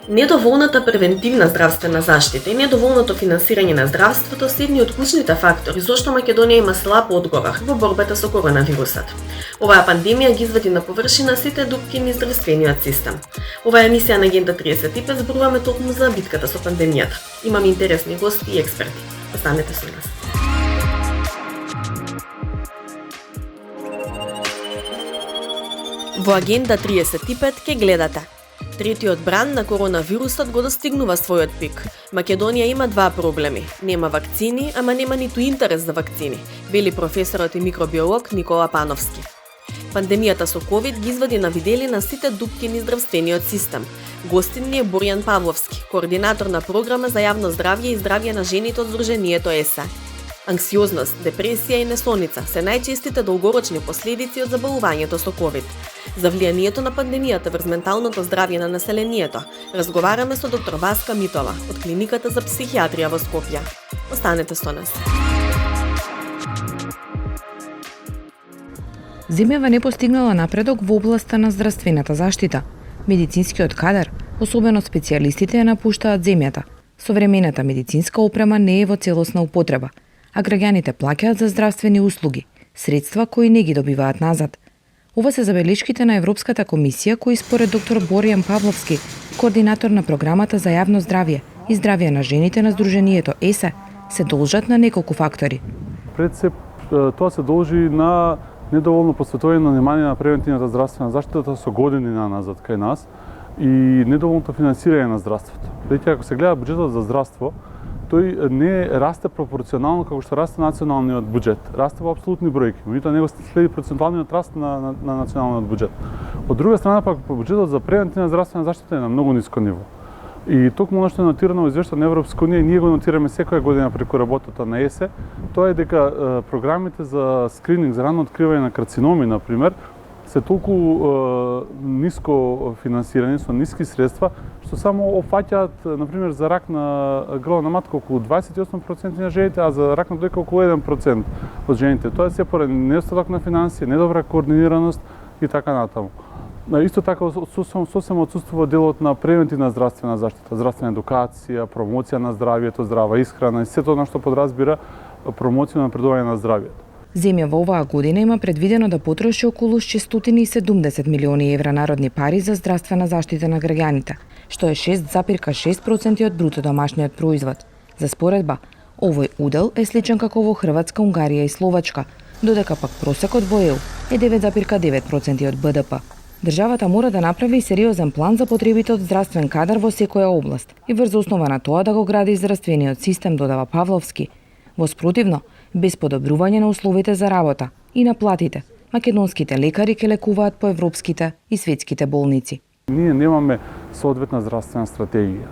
Недоволната превентивна здравствена заштита и недоволното финансирање на здравството се едни од клучните фактори зошто Македонија има слаб одговор во борбата со коронавирусот. Оваа пандемија ги извади на површина сите дупки низ здравствениот систем. Оваа емисија на Агенда 35 зборуваме токму за битката со пандемијата. Имаме интересни гости и експерти. Останете со нас. Во Агенда 35 ке гледате. Третиот бран на коронавирусот го достигнува својот пик. Македонија има два проблеми. Нема вакцини, ама нема ниту интерес за вакцини, вели професорот и микробиолог Никола Пановски. Пандемијата со ковид ги извади на виделина сите дупки низ здравствениот систем. Гостин ни е Боријан Павловски, координатор на програма за јавно здравје и здравје на жените од Сдруженијето ЕСА. Анксиозност, депресија и несоница се најчестите долгорочни последици од заболувањето со ковид. За влијанието на пандемијата врз менталното здравје на населението разговараме со доктор Васка Митова од Клиниката за психијатрија во Скопје. Останете со нас. Земјава не постигнала напредок во областа на здравствената заштита. Медицинскиот кадар, особено специјалистите, ја напуштаат земјата. Современата медицинска опрема не е во целосна употреба, а граѓаните плаќаат за здравствени услуги, средства кои не ги добиваат назад. Ова се забелешките на Европската комисија, кои според доктор Боријан Павловски, координатор на програмата за јавно здравје и здравје на жените на Сдруженијето ЕСА, се должат на неколку фактори. Пред се тоа се должи на недоволно посветување на внимание на превентивната здравствена заштита со години назад кај нас и недоволното финансирање на здравството. Бидејќи ако се гледа буџетот за здравство, тој не расте пропорционално како што расте националниот буџет. Расте во апсолутни бројки, меѓутоа него следи процентуалниот раст на националниот буџет. Од друга страна пак буџетот за превентивна здравствена заштита е на многу ниско ниво. И токму она што е нотирано во извештајот на Европска унија, ние го нотираме секоја година преку работата на ЕСЕ, тоа е дека програмите за скрининг, за рано откривање на карциноми, например, се толку ниско финансирани, со ниски средства, што само опфаќаат, например, за рак на грла на матка околу 28% на жените, а за рак на дојка околу 1% од жените. Тоа се поради недостаток на финансија, недобра координираност и така натаму. Исто така сосема отсуствува делот на превентивна здравствена заштита, здравствена едукација, промоција на здравјето, здрава исхрана и сето она што подразбира промоција на напредување на здравјето. Земја во оваа година има предвидено да потроши околу 670 милиони евра народни пари за здравствена заштита на граѓаните, што е 6,6% од бруто домашниот производ. За споредба, овој удел е сличен како во Хрватска, Унгарија и Словачка, додека пак просекот во ЕУ е 9,9% од БДП. Државата мора да направи сериозен план за потребите од здравствен кадар во секоја област и врз основа на тоа да го гради здравствениот систем, додава Павловски. Во спротивно, без подобрување на условите за работа и на платите, македонските лекари ќе лекуваат по европските и светските болници. Ние немаме соодветна здравствена стратегија.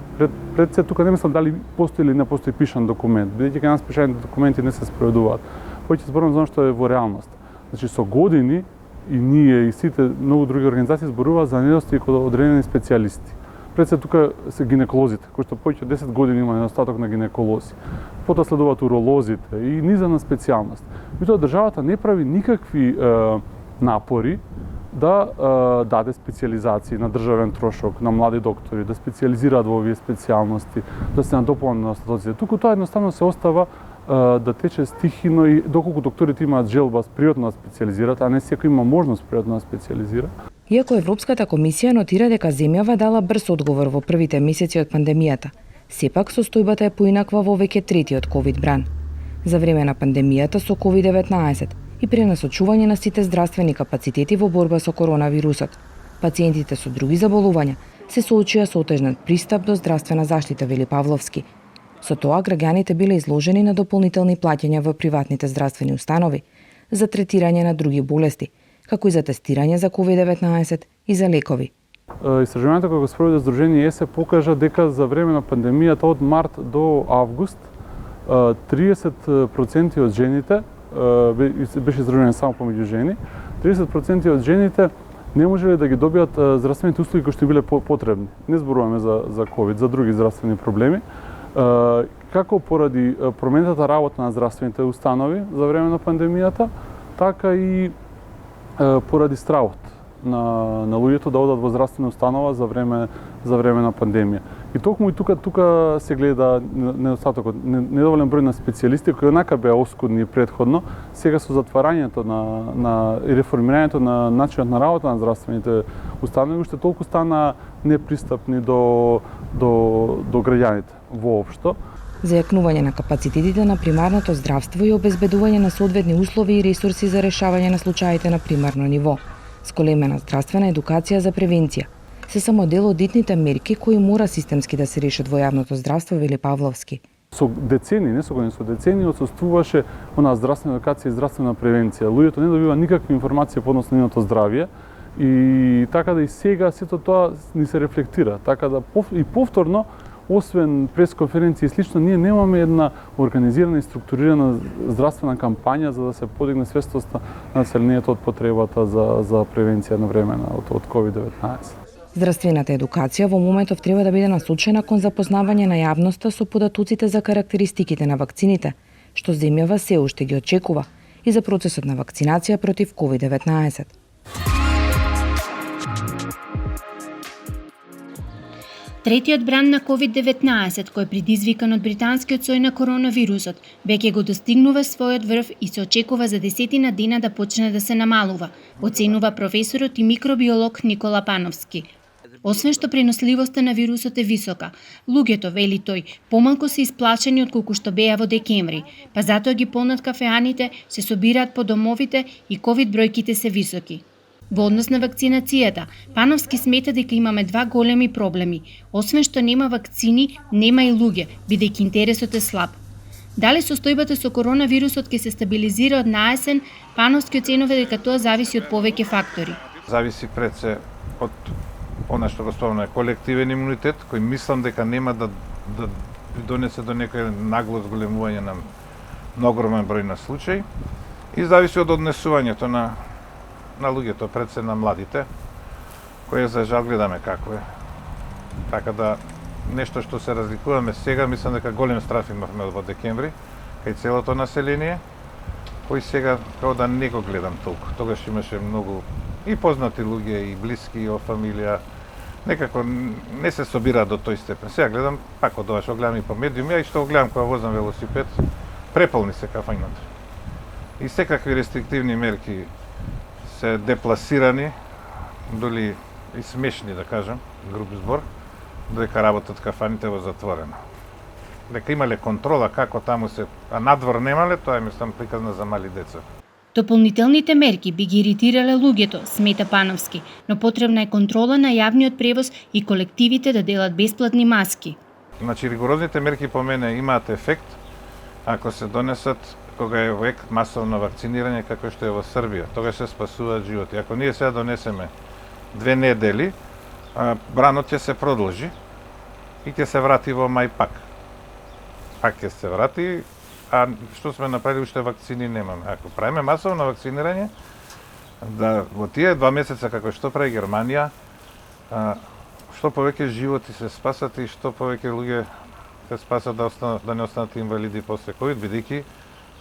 Пред се тука не мислам дали постои или не постои пишан документ, бидејќи кај нас пишаните документи не се спроведуваат. Повеќе зборувам за она што е во реалност. Значи со години и ние и сите многу други организации зборуваат за недостиг од одредени специјалисти. Пред се тука се гинеколозите, кои што повеќе од 10 години има недостаток на гинеколози. Потоа следуваат уролозите и низа на специјалност. Меѓутоа државата не прави никакви напори да даде специјализации на државен трошок, на млади доктори, да специјализираат во овие специјалности, да се надополнат недостатоците. Туку тоа едноставно се остава да тече стихино и доколку докторите имаат желба пријатно да специјализираат, а не секој има можност пријатно да специјализира. Иако Европската комисија нотира дека земјава дала брз одговор во првите месеци од пандемијата, сепак состојбата е поинаква во веќе третиот ковид бран. За време на пандемијата со COVID-19 и пренасочување на сите здравствени капацитети во борба со коронавирусот, пациентите со други заболувања се соочија со отежнат пристап до здравствена заштита, вели Павловски. Со тоа граѓаните биле изложени на дополнителни плаќања во приватните здравствени установи за третирање на други болести, како и за тестирање за COVID-19 и за лекови. Истражувањето кој го спроведе Сдружение ЕСЕ покажа дека за време на пандемијата од март до август 30% од жените, беше изражување само помеѓу жени, 30% од жените не можеле да ги добијат здравствените услуги кои што биле потребни. Не зборуваме за COVID, за други здравствени проблеми. Како поради променетата работа на здравствените установи за време на пандемијата, така и поради стравот. на луѓето да одат во здравствена установа за време на пандемија. И токму и тука се гледа недостатокот, недоволен број на специјалисти кои однака беа оскудни предходно, сега со затварањето и реформирањето на начинот на работа на здравствените установи уште толку стана непристапни до граѓаните воопшто. За јакнување на капацитетите на примарното здравство и обезбедување на соодветни услови и ресурси за решавање на случаите на примарно ниво. Сколемена здравствена едукација за превенција се само дел од итните мерки кои мора системски да се решат во јавното здравство, вели Павловски. Со децени отсуствуваше онаа здравствена едукација и здравствена превенција. Луѓето не добива никакви информации по однос на нивното здравје и така да и сега сето тоа ни се рефлектира. Така да и повторно, освен пресконференции и слично, ние немаме една организирана и структурирана здравствена кампања за да се подигне свестоста на населението од потребата за превенција на време од COVID-19. Здравствената едукација во моментов треба да биде насочена кон запознавање на јавноста со податоците за карактеристиките на вакцините, што земјава се уште ги очекува, и за процесот на вакцинација против COVID-19. Третиот бран на COVID-19, кој е предизвикан од британскиот сој на коронавирусот, веќе го достигнува својот врв и се очекува за десетина дена да почне да се намалува, оценува професорот и микробиолог Никола Пановски. Освен што преносливоста на вирусот е висока, луѓето, вели тој, помалку се исплашени од колку што беа во декември, па затоа ги полнат кафеаните, се собираат по домовите и ковид бројките се високи. Во однос на вакцинацијата, Пановски смета дека имаме два големи проблеми. Освен што нема вакцини, нема и луѓе, бидејќи интересот е слаб. Дали состојбата со коронавирусот ќе се стабилизира од наесен, Пановски оценува дека тоа зависи од повеќе фактори. Зависи пред се од она што го спомна, колективен имунитет, кој мислам дека нема да донесе до некој нагло зголемување на огромен број на случаи, и зависи од однесувањето на луѓето, пред се на младите, кои за жал гледаме како е. Така да, нешто што се разликуваме сега, мислам дека голем страф имавме во декември, кај целото население, кој сега као да не го гледам толку. Тогаш имаше многу и познати луѓе, и блиски, и фамилија, некако не се собира до тој степен. Сега гледам, пак од ова што гледам и по медиуми, и што гледам кога возам велосипед, преполни се кафањата. И секакви рестриктивни мерки се депласирани, доли и смешни, да кажем, груб збор, дека работат кафаните во затворено. Дека имале контрола како таму се, а надвор немале, тоа е мислам приказна за мали деца. Дополнителните мерки би ги иритирале луѓето, смета Пановски, но потребна е контрола на јавниот превоз и колективите да делат бесплатни маски. Значи, ригорозните мерки по мене имаат ефект ако се донесат кога е век масовно вакцинирање како што е во Србија. Тогаш се спасуваат животи. Ако ние сега донесеме 2 недели, бранот ќе се продолжи и ќе се врати во мај пак. Пак ќе се врати, а што сме направили, уште вакцини немаме. Ако правиме масовно вакцинирање, да во тие 2 месеца како што прави Германија, што повеќе животи се спасат и што повеќе луѓе се спасат да не останат инвалиди после ковид, бидејќи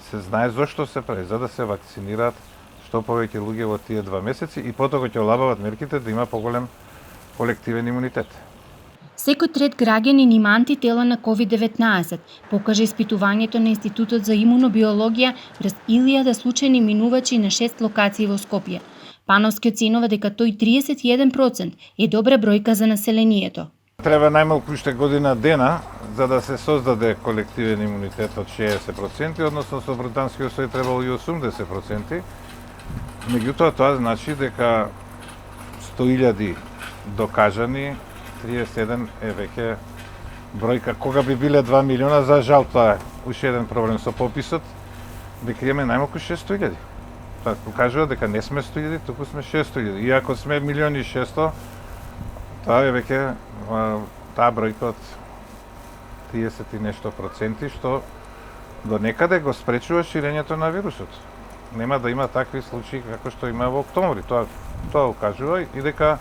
се знае зошто се прави, за да се вакцинираат што повеќе луѓе во тие 2 месеци и потоа ќе олабават мерките да има поголем колективен имунитет. Секој трет граѓанин има антитела на COVID-19, покажа испитувањето на Институтот за имунобиологија врз 1000 случајни минувачи на 6 локации во Скопје. Пановски оценува дека тој 31% е добра бројка за населението. Треба најмалку уште година дена за да се создаде колективен имунитет од 60%, односно со британскиот сој требало и 80%. Меѓутоа тоа значи дека 100.000 докажани, 31 е веќе бројка. Кога би биле 2 милиона, за жал тоа е уште еден проблем со пописот, дека имаме најмалку 600.000. Тоа покажува дека не сме 100.000, туку сме 600.000. И ако сме 1.600.000, тоа е веќе таа бројка од 30 и нешто проценти, што до некаде го спречува ширењето на вирусот. Нема да има такви случаи како што има во октомври. Тоа укажува и дека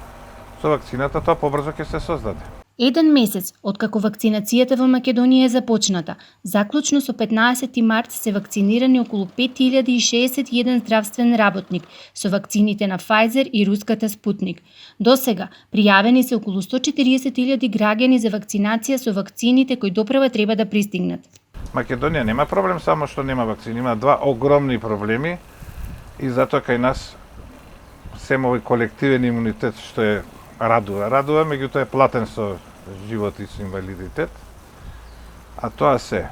со вакцината тоа побрзо ќе се создаде. Еден месец откако вакцинацијата во Македонија е започната, заклучно со 15 март се вакцинирани околу 5061 здравствен работник со вакцините на Pfizer и руската Спутник. До сега пријавени се околу 140.000 граѓани за вакцинација со вакцините кои допрева треба да пристигнат. Македонија нема проблем само што нема вакцини, има два огромни проблеми и затоа кај нас сем овој колективен имунитет што е радува, меѓутоа е платен со живот и со инвалидитет. А тоа се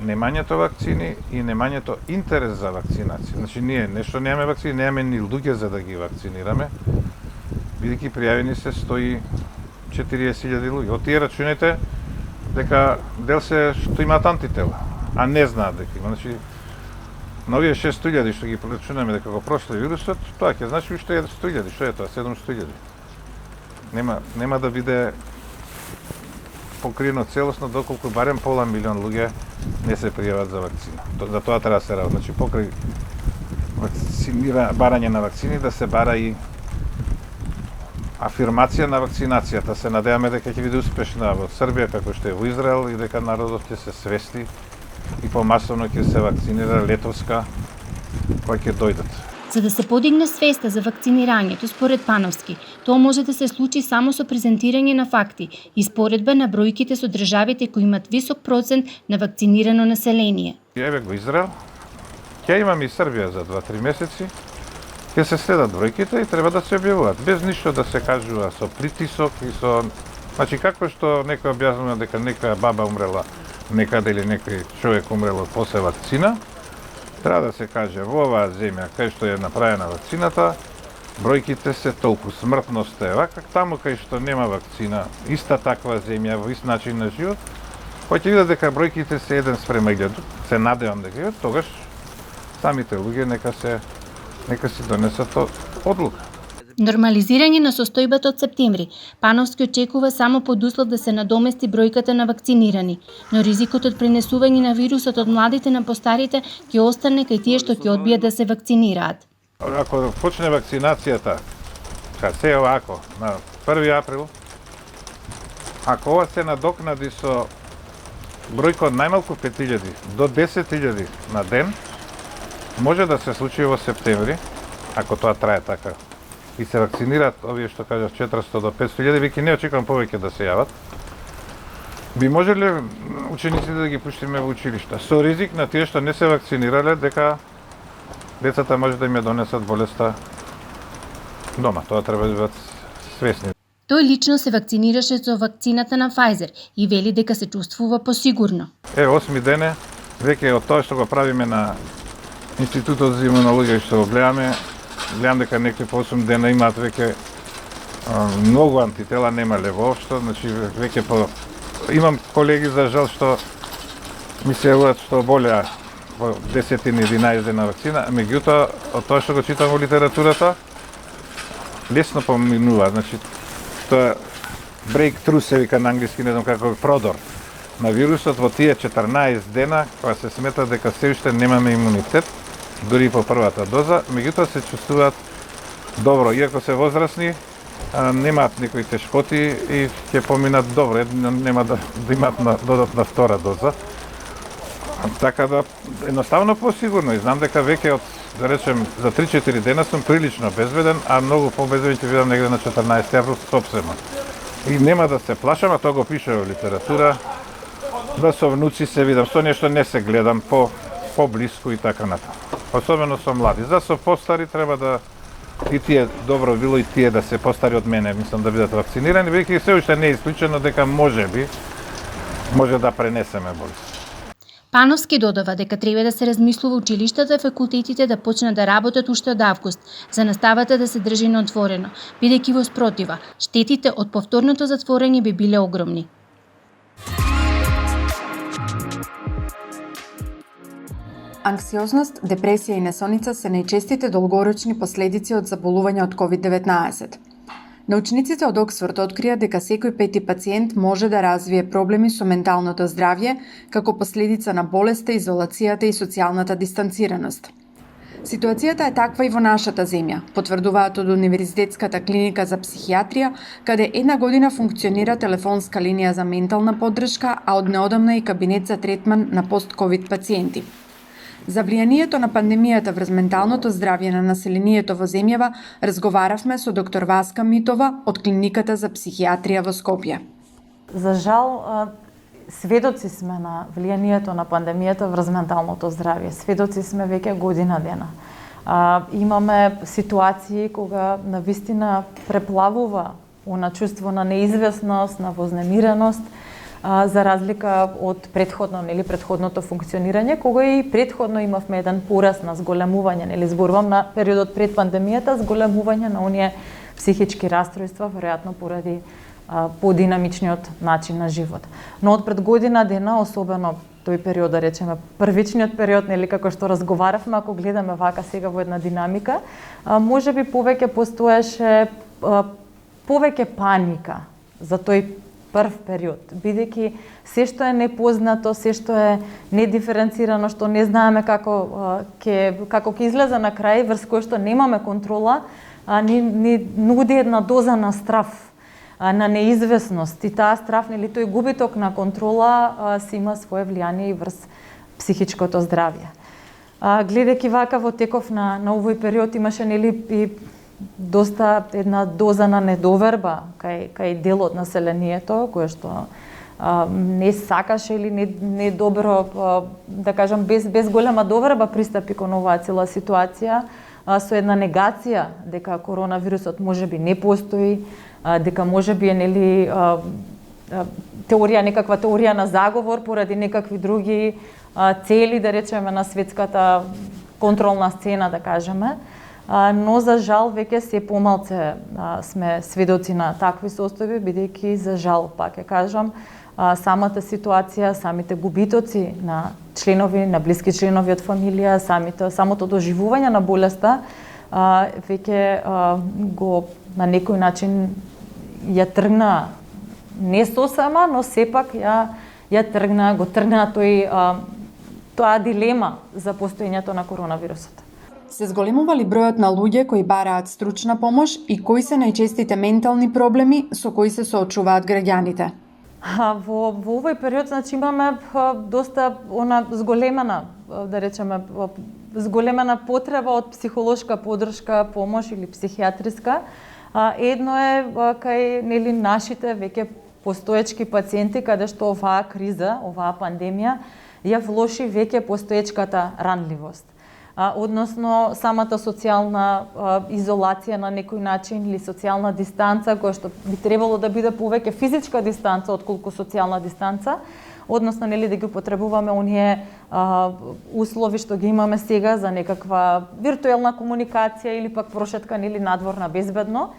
немањето вакцини и немањето интерес за вакцинација. Значи ние нешто немаме вакцини, немаме ни луѓе за да ги вакцинираме, бидејќи пријавени се 140.000 луѓе. Од тие рачунете дека дел се што имаат антитела, а не знаат дека има. Значи на овие 600.000 што ги прерачунаме дека го прошли вирусот, тоа ќе значи уште 100.000, што е тоа, 700.000. Нема да биде покриено целосно доколку барем пола милион луѓе не се пријават за вакцина. За тоа треба да се работи. Значи покрај барање на вакцини да се бара и афирмација на вакцинацијата. Се надеваме дека ќе биде успешна во Србија како што е во Израел и дека народот ќе се свести и помасовно ќе се вакцинира летовска кои ќе дојдат. За да се подигне свеста за вакцинирањето, според Пановски, тоа може да се случи само со презентирање на факти и споредба на бројките со државите кои имат висок процент на вакцинирано население. Еве го Израел, ќе имаме и Србија за 2-3 месеци, ќе се следат бројките и треба да се објавуваат, без ништо да се кажува со притисок и со... Значи како што некој објаснува дека некоја баба умрела некаде или некој човек умрел после вакцина, треба да се каже во оваа земја кај што е направена вакцината, бројките се толку, смртност е вака, таму кај што нема вакцина, иста таква земја, во ист начин на живот, кој ќе видат дека бројките се 1:1000, се надевам дека тогаш самите луѓе нека си донесат одлука. Нормализирање на состојбата од септември, Пановски очекува само под услов да се надомести бројката на вакцинирани, но ризикот од пренесување на вирусот од младите на постарите ќе остане кај тие што ќе одбијат да се вакцинираат. Ако почне вакцинацијата, се овако, на 1 април, ако ова се надокнади со бројка од најмалку 5.000 до 10.000 на ден, може да се случи во септември, ако тоа трае така, и се вакцинираат овие што кажав 400 до 500.000, веќе не очекувам повеќе да се јават. Би можеле учениците да ги пуштиме во училишта, со ризик на тие што не се вакцинирале, дека децата може да им ја донесат болеста дома. Тоа треба да бидат свесни. Тој лично се вакцинираше со вакцината на Pfizer и вели дека се чувствува посигурно. 8 дене, веќе од тоа што го правиме на Институтот за имунологија што го гледам дека некои по 8 дена имаат веќе многу антитела, немале воопшто, значи веќе имам колеги за жал што ми се јавуваат што болеа во 10-11 дена вакцина, меѓутоа од тоа што го читам во литературата лесно поминува, значи тоа breakthrough се вика на англиски, не знам како продор на вирусот во тие 14 дена кога се смета дека се уште немаме имунитет, дури по првата доза, меѓутоа се чувствуваат добро, иако се возрастни, немаат некои тешкоти и ќе поминат добро, нема да имаат додатна втора доза. Така да, едноставно посигурно, и знам дека веќе од, да речем, за 3-4 дена сум прилично безбеден, а многу побезбеден ќе видам негде на 14 април сопствено. И нема да се плашам, а тоа го пише во литература, да со внуци се видам, со нешто не се гледам по-блиску и така натаму. Особено со млади. За со постари треба да и тие добро било и тие да се постари од мене, мислам да бидат вакцинирани, веќе се уште не е исклучено дека може да пренесеме болест. Пановски додава дека треба да се размислува училиштата и факултетите да почнат да работат уште од август, за наставата да се држи на отворено, бидејќи во спротива, штетите од повторното затворање би биле огромни. Анксиозност, депресија и несоница се најчестите долгорочни последици од заболување од COVID-19. Научниците од Оксфорд открија дека секој 5 пациент може да развие проблеми со менталното здравје како последица на болеста, изолацијата и социјалната дистанцираност. Ситуацијата е таква и во нашата земја, потврдуваат од Универзитетската клиника за психијатрија, каде една година функционира телефонска линија за ментална поддршка, а од неодамна и кабинет за третман на пост-ковид пациенти. За влијанието на пандемијата врз менталното здравје на населението во земјава разговаравме со доктор Васка Митова од Клиниката за психијатрија во Скопје. За жал, сведоци сме на влијанието на пандемијата врз менталното здравје. Сведоци сме веќе година дена. Имаме ситуации кога навистина преплавува она чувство на неизвестност, на вознемиреност, за разлика од предходното функционирање, кога и предходно имавме еден пораст на зголемување, зборувам на периодот пред пандемијата, зголемување на оние психички расстройства, веројатно поради подинамичниот начин на живот. Но од пред година дена, особено тој период, да речеме, првичниот период, како што разговаравме, ако гледаме вака сега во една динамика, можеби повеќе постоеше повеќе паника за тој прв период, бидејќи се што е непознато, се што е недиференцирано, што не знаеме како ќе излезе на крај, врз кој што немаме контрола, ни нуди една доза на страв, на неизвестност, и таа страв, тој губиток на контрола си има свое влијание и врз психичкото здравје. Гледајќи вака во теков на овој период имаше и доста една доза на недоверба кај дел од населението, кое што не сакаше или не добро, да кажам, без голема доверба пристапи кон оваа цела ситуација, со една негација дека коронавирусот можеби не постои, дека можеби е некаква теорија на заговор поради некакви други цели, да речеме, на светската контролна сцена, да кажеме. Но за жал веќе се помалце сме сведоци на такви состојби, бидејќи за жал, пак ќе кажам, самата ситуација, самите губитоци на членови, на блиски членови од фамилија, самото доживување на болеста веќе го на некој начин ја тргна не сосема, но сепак ја тргна тоа дилема за постоењето на коронавирусот. Се зголемува ли бројот на луѓе кои бараат стручна помош и кои се најчестите ментални проблеми со кои се соочуваат граѓаните? Во овој период, значи, имаме доста зголемена, да речеме, зголемена потреба од психолошка поддршка, помош или психијатриска. Едно е кај нашите веќе постоечки пациенти, каде што оваа криза, оваа пандемија ја влоши веќе постоечката ранливост. Односно самата социјална изолација на некој начин или социјална дистанца, која што би требало да биде повеќе физичка дистанца отколку социјална дистанца, односно да ги потребуваме оние услови што ги имаме сега за некаква виртуелна комуникација или пак прошетка надворна безбедно.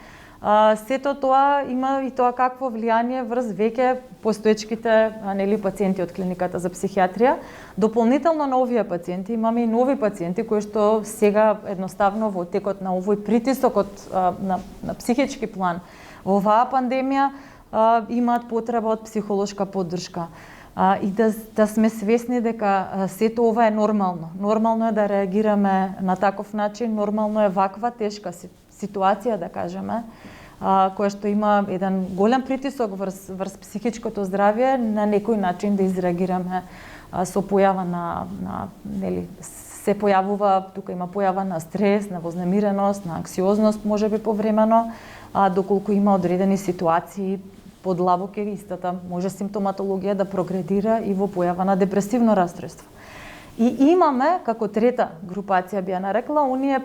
Сето тоа има и тоа какво влијание врз веќе постоечките пациенти од Клиниката за психијатрија. Дополнително на овие пациенти имаме и нови пациенти кои што сега едноставно во текот на овој притисок на психички план во оваа пандемија имаат потреба од психолошка поддршка. И да сме свесни дека сето ова е нормално. Нормално е да реагираме на таков начин, нормално е ваква тешка ситуација, да кажеме, која што има еден голем притисок врз психичкото здравје, на некој начин да изреагираме со појава се појавува, тука има појава на стрес, на вознемиреност, на анксиозност, можеби повремено, доколку има одредени ситуации подлабоки, истата може симптоматологија да прогредира и во појава на депресивно расстройство. И имаме, како трета групација би ја нарекла, оние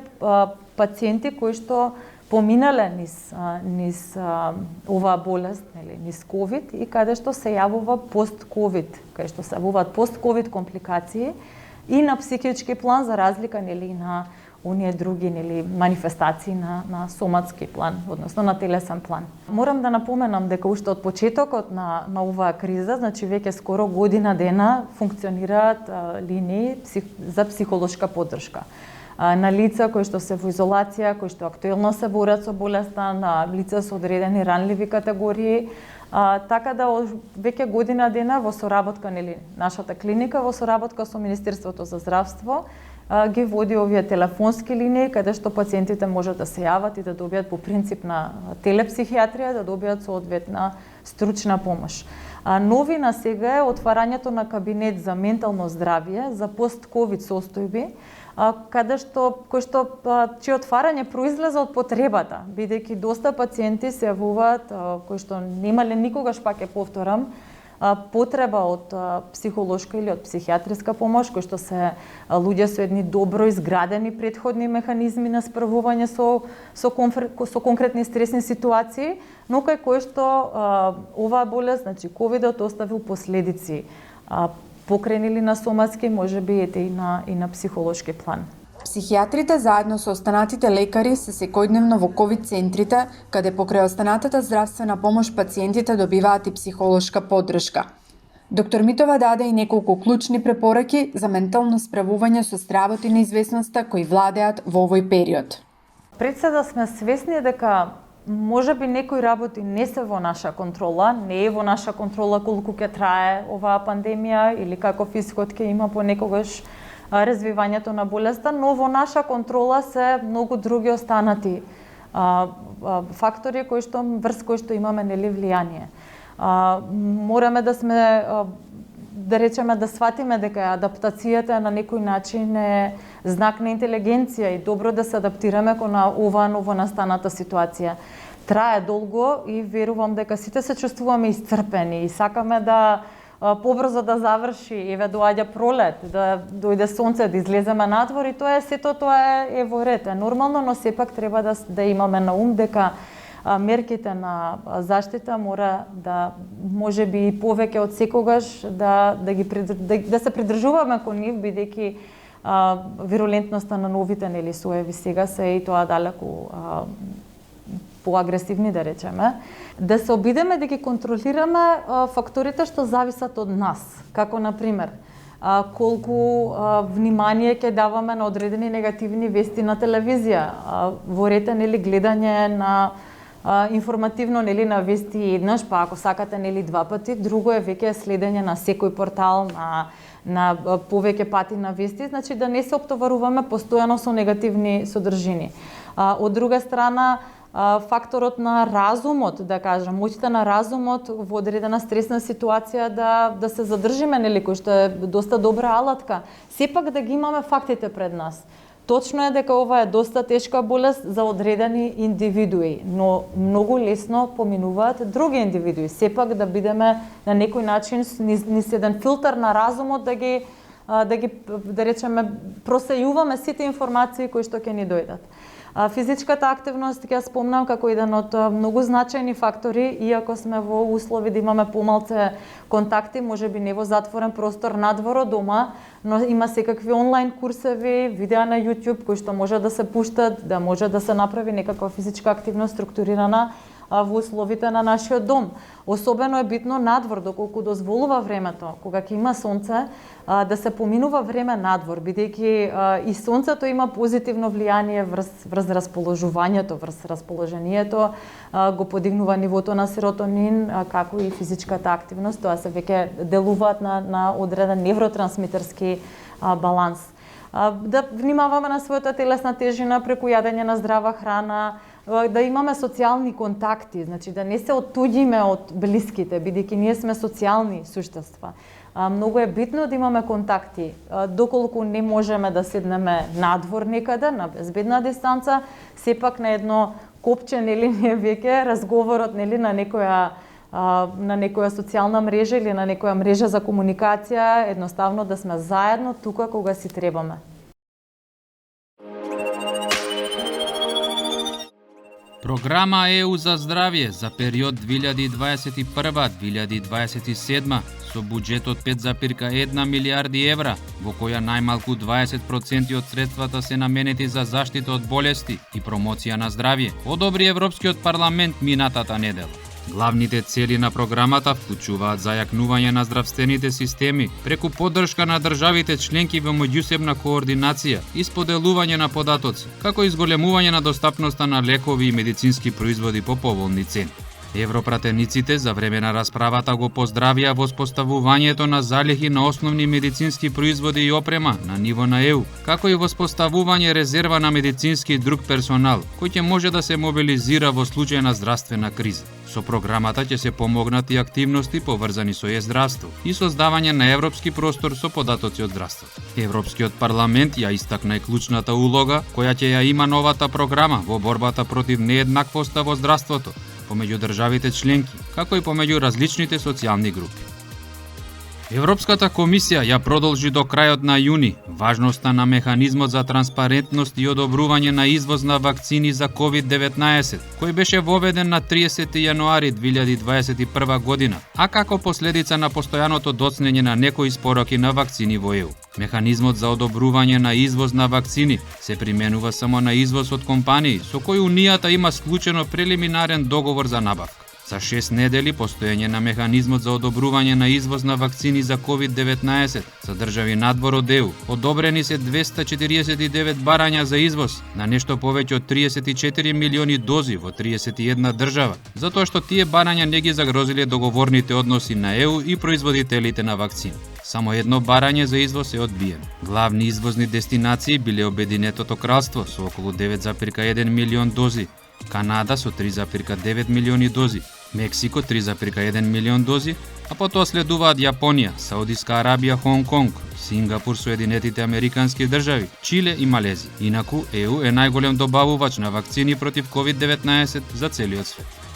пациенти кои што поминале низ оваа болест, низ ковид, и каде што се јавува пост-ковид, каде што се јавуваат пост-ковид компликации и на психички план, за разлика на оние други манифестации на соматски план, односно на телесен план. Морам да напоменам дека уште од почетокот на оваа криза, значи веќе скоро година дена функционираат линии за психолошка поддршка на лица кои што се во изолација, кои што актуелно се борат со болеста, на лица со одредени ранливи категории, така да веќе година дена во соработка нашата клиника, во соработка со Министерството за здравство, ги води овие телефонски линии каде што пациентите можат да се јават и да добијат по принцип на телепсихијатрија, да добијат соодветна стручна помош. Новина сега е отварањето на кабинет за ментално здравје за пост-ковид состојби, кој што чие отварање произлезе од потребата, бидејќи доста пациенти се јавуваат кои што немале никогаш, пак ќе повторам, потреба од психолошка или од психијатриска помош, кои што се луѓе со едни добро изградени претходни механизми на справување со конкретни стресни ситуации, но кај кои што оваа болест, значи ковидот, оставил последици покренили на соматски, можеби и на психолошки план. Психијатрите заедно со останатите лекари се секојдневно во ковид центрите, каде покрај останатата здравствена помош пациентите добиваат и психолошка поддршка. Доктор Митова даде и неколку клучни препораки за ментално справување со стравот и неизвестноста кои владеат во овој период. Пред се да сме свесни дека можеби некои работи не се во наша контрола, не е во наша контрола колку ќе трае оваа пандемија или каков исход ќе има понекогаш развивањето на болеста, но во наша контрола се многу други останати фактори врз кои што имаме влијание. Мораме да сме, да речеме, да сватиме дека адаптацијата на некој начин е знак на интелигенција и добро да се адаптираме кон оваа новонастаната ситуација. Трае долго и верувам дека сите се чувствуваме исцрпени и сакаме да побрзо да заврши, еве доаѓа пролет, да дојде сонце, да излеземе надвор и сето тоа е во ред, е нормално, но сепак треба да имаме на ум дека мерките на заштита мора да можеби и повеќе од секогаш да се придржуваме кон нив, бидејќи вирулентноста на новите соеви сега се и тоа далеку поагресивни, да речеме, да се обидеме да ги контролираме факторите што зависат од нас, како например колку внимание ќе даваме на одредени негативни вести на телевизија, во ред гледање на информативно на вести еднаш, па ако сакате два пати, друго е веќе следење на секој портал, на повеќе пати на вести, значи да не се оптоваруваме постојано со негативни содржини. Од друга страна, факторот на разумот, да кажам, моќта на разумот во одредена стресна ситуација да се задржиме, кој што е доста добра алатка, сепак да ги имаме фактите пред нас. Точно е дека ова е доста тешка болест за одредени индивидуи, но многу лесно поминуваат други индивидуи. Сепак да бидеме на некој начин низ еден филтер на разумот да речеме просејуваме сите информации кои што ќе ни дојдат. Физичката активност ќе спомнам како еден од многу значајни фактори, иако сме во услови да имаме помалце контакти, можеби не во затворен простор надвор од дома, но има секакви онлайн курсеви, видеа на YouTube кои што може да се пуштат, да може да се направи некаква физичка активност структурирана во условите на нашиот дом. Особено е битно надвор, доколку дозволува времето, кога ќе има сонце, да се поминува време надвор, бидејќи и сонцето има позитивно влијание врз расположувањето, врз расположението, го подигнува нивото на серотонин, како и физичката активност, тоа се веќе делуваат на одреден невротрансмитерски баланс. Да внимаваме на својата телесна тежина преку јадење на здрава храна, да имаме социјални контакти, значи да не се оттуѓиме од блиските, бидејќи ние сме социјални суштества. Многу е битно да имаме контакти, доколку не можеме да седнеме надвор некаде, на безбедна дистанца, сепак на едно копче, ние веќе разговорот, на некоја социјална мрежа или на некоја мрежа за комуникација, едноставно да сме заедно тука кога си требаме. Програма ЕУ за здравје за период 2021-2027 со буџет од 5,1 милијарди евра, во која најмалку 20% од средствата се наменети за заштита од болести и промоција на здравје, одобри Европскиот парламент минатата недела. Главните цели на програмата вклучуваат зајакнување на здравствените системи преку поддршка на државите членки во меѓусебна координација и споделување на податоци, како и зголемување на достапноста на лекови и медицински производи по поволни цени. Европратениците за време на расправата го поздравија воспоставувањето на залихи на основни медицински производи и опрема на ниво на ЕУ, како и воспоставување резерва на медицински и друг персонал, кој ќе може да се мобилизира во случај на здравствена криза. Со програмата ќе се помогнат и активности поврзани со е-здравство и создавање на европски простор со податоци од здравството. Европскиот парламент ја истакна и клучната улога која ќе ја има новата програма во борбата против нееднаквоста во здравството помеѓу државите членки, како и помеѓу различните социјални групи. Европската комисија ја продолжи до крајот на јуни важноста на механизмот за транспарентност и одобрување на извоз на вакцини за COVID-19, кој беше воведен на 30 јануари 2021 година, а како последица на постојаното доцнење на некои испороки на вакцини во ЕУ. Механизмот за одобрување на извоз на вакцини се применува само на извоз од компании со кои Унијата има склучено прелиминарен договор за набавка. За 6 недели постоење на механизмот за одобрување на извоз на вакцини за COVID-19 за држави надвор од ЕУ, одобрени се 249 барања за извоз на нешто повеќе од 34 милиони дози во 31 држава, затоа што тие барања не ги загрозиле договорните односи на ЕУ и производителите на вакцини. Само едно барање за извоз е одбиено. Главни извозни дестинации биле Обединетото кралство со околу 9,1 милион дози, Канада со 3,9 милиони дози, Мексико 3,1 милион дози, а потоа следуваат Јапонија, Саудиска Арабија, Хонг Конг, Сингапур, Соединетите Американски држави, Чиле и Малезија. Инаку ЕУ е најголем добавувач на вакцини против COVID-19 за целиот свет.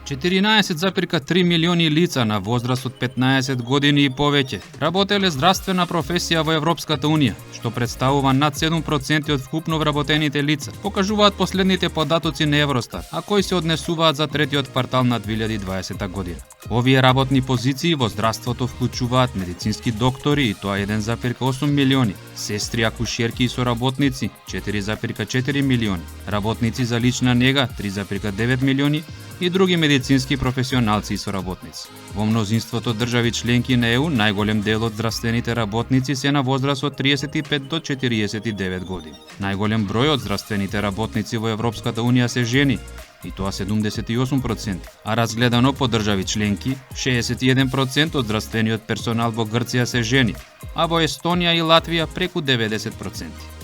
14,3 милиони лица на возраст од 15 години и повеќе работеле здравствена професија во Европската Унија, што представува над 7% од вкупно вработените лица, покажуваат последните податоци на Евростат, а кои се однесуваат за третиот квартал на 2020 година. Овие работни позиции во здравството вклучуваат медицински доктори, и тоа 1,8 милиони, сестри, акушерки и соработници 4,4 милиони, работници за лична нега 3,9 милиони и други медицински професионалци и соработници. Во мнозинството држави членки на ЕУ најголем дел од здравствените работници се на возраст од 35 до 49 години. Најголем број од здравствените работници во Европската Унија се жени, и тоа 78%, а разгледано по држави членки, 61% од здравствениот персонал во Грција се жени, а во Естонија и Латвија преку 90%.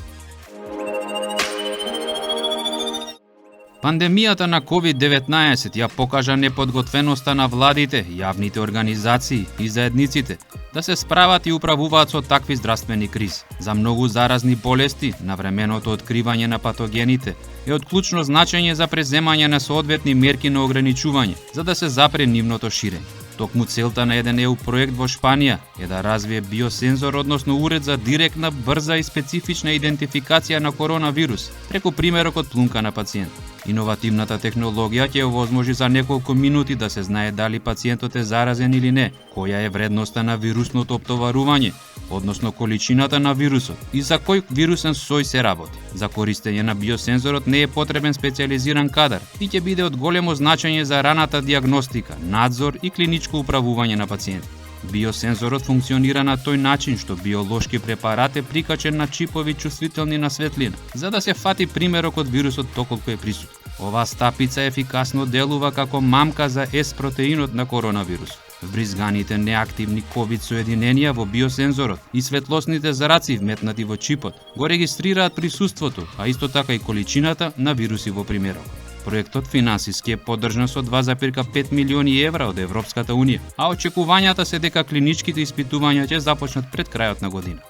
Пандемијата на COVID-19 ја покажа неподготвеноста на владите, јавните организации и заедниците да се справат и управуваат со такви здравствени кризи. За многу заразни болести, навременото откривање на патогените е од клучно значење за преземање на соодветни мерки на ограничување, за да се запре нивното ширење. Токму целта на еден ЕУ проект во Шпанија е да развие биосензор, односно уред за директна, брза и специфична идентификација на коронавирус преку примерок од плунка на пациент. Иновативната технологија ќе овозможи за неколку минути да се знае дали пациентот е заразен или не, која е вредноста на вирусното оптоварување, односно количината на вирусот и за кој вирусен сој се работи. За користење на биосензорот не е потребен специјализиран кадар и ќе биде од големо значење за раната дијагностика, надзор и клиничко управување на пациент. Биосензорот функционира на тој начин што биолошки препарат е прикачен на чипови чувствителни на светлина, за да се фати примерок од вирусот доколку е присутен. Оваа стапица ефикасно делува како мамка за S-протеинот на коронавирус. Вбризганите неактивни COVID соединенија во биосензорот и светлосните зараци вметнати во чипот го регистрираат присуството, а исто така и количината на вируси во примерок. Проектот финансиски е поддржан со 2,5 милиони евра од Европската Унија, а очекувањата се дека клиничките испитувања ќе започнат пред крајот на година.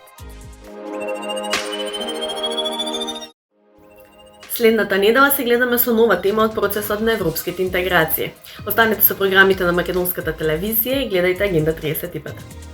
Следната недела се гледаме со нова тема од процесот на европските интеграции. Останете со програмите на Македонската телевизија и гледајте Агенда 35.